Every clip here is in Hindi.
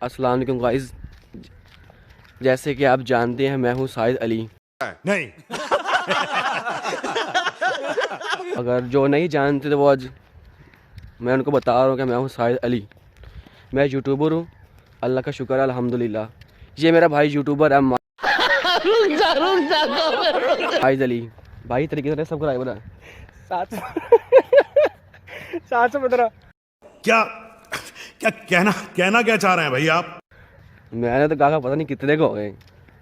अस्सलाम वालेकुम गाइस, जैसे कि आप जानते हैं मैं हूं साहिद अली। नहीं। अगर जो नहीं जानते तो वो आज मैं उनको बता रहा हूं कि मैं हूं साहिद अली। मैं यूट्यूबर हूं, अल्लाह का शुक्र है अल्हम्दुलिल्लाह। ये मेरा भाई यूट्यूबर है साहिद अली। भाई तरीके से सब्सक्राइबर है 715। क्या क्या कहना क्या चाह रहे हैं भाई आप? मैंने तो कहा पता नहीं कितने को हो गए।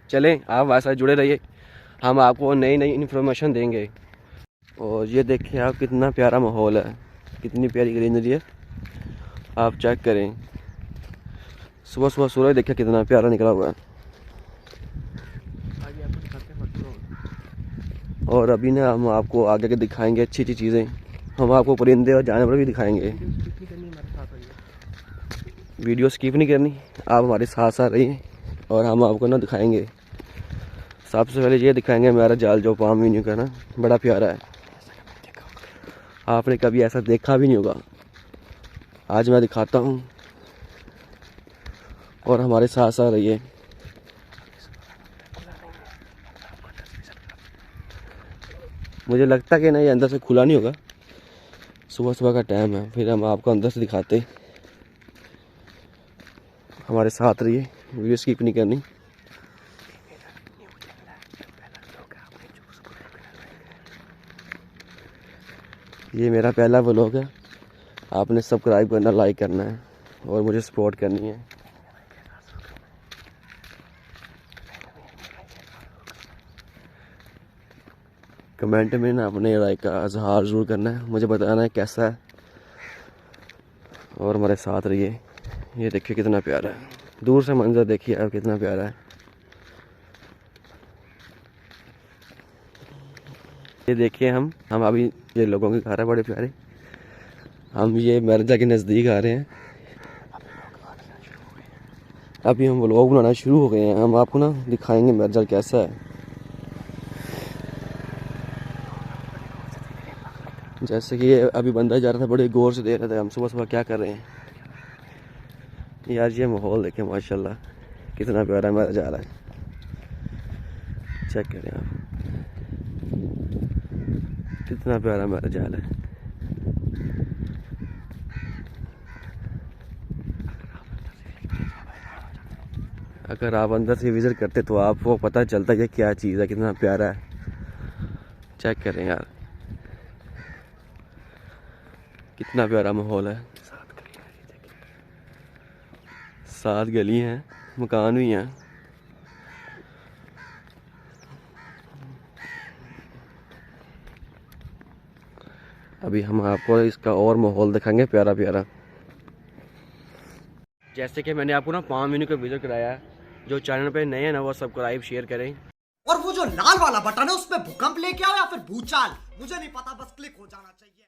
चलें आप हमारे साथ जुड़े रहिए, हम आपको नई नई इन्फॉर्मेशन देंगे। और ये देखिए आप, कितना प्यारा माहौल है, कितनी प्यारी ग्रीनरी है, आप चेक करें। सुबह सुबह सूरज देखिए कितना प्यारा निकला हुआ है। और अभी ना हम आपको आगे के दिखाएंगे अच्छी अच्छी चीज़ें। हम आपको परिंदे और जानवर भी दिखाएंगे। वीडियो स्किप नहीं करनी, आप हमारे साथ साथ रहिए और हम आपको ना दिखाएंगे। सबसे पहले ये दिखाएंगे मेरा जाल जो पाम वीन्यू का ना बड़ा प्यारा है, आपने कभी ऐसा देखा भी नहीं होगा। आज मैं दिखाता हूँ और हमारे साथ साथ रहिए। मुझे लगता है कि ना ये अंदर से खुला नहीं होगा, सुबह सुबह का टाइम है, फिर हम आपको अंदर से दिखाते। हमारे साथ रहिए, वीडियो स्किप नहीं करनी। ये मेरा पहला व्लॉग है, आपने सब्सक्राइब करना, लाइक करना है और मुझे सपोर्ट करनी है। कमेंट में ना अपने राय का इजहार ज़रूर करना है, मुझे बताना है कैसा है। और हमारे साथ रहिए। ये देखिए कितना प्यारा है, दूर से मंजर देखिए आप कितना प्यारा है। ये देखिए हम अभी ये लोगों के घर है बड़े प्यारे। हम ये मिर्जा के नज़दीक आ रहे हैं। अभी हम व्लॉग बनाना शुरू हो गए हैं, हम आपको ना दिखाएंगे मिर्जा कैसा है। जैसे कि ये अभी बंदा जा रहा था, बड़े गौर से देख रहा था हम सुबह सुबह क्या कर रहे हैं। यार ये माहौल देखें माशाल्लाह, कितना प्यारा मेरा जा रहा है, चेक करें आप, कितना प्यारा मेरा जाल है। अगर आप अंदर से विजिट करते तो आपको पता चलता है कि क्या चीज़ है, कितना प्यारा है। चेक करें यार, कितना प्यारा माहौल है। 7 गली हैं, मकान भी हैं। अभी हम आपको इसका और माहौल दिखाएंगे प्यारा प्यारा। जैसे कि मैंने आपको ना पाम वीन्यू का विजिट कराया है। जो चैनल पे नए हैं ना वो सब्सक्राइब शेयर करें। और वो जो लाल वाला बटन है उसमें भूकंप लेके आओ या फिर भूचाल, मुझे नहीं पता, बस क्लिक हो जाना चाहिए।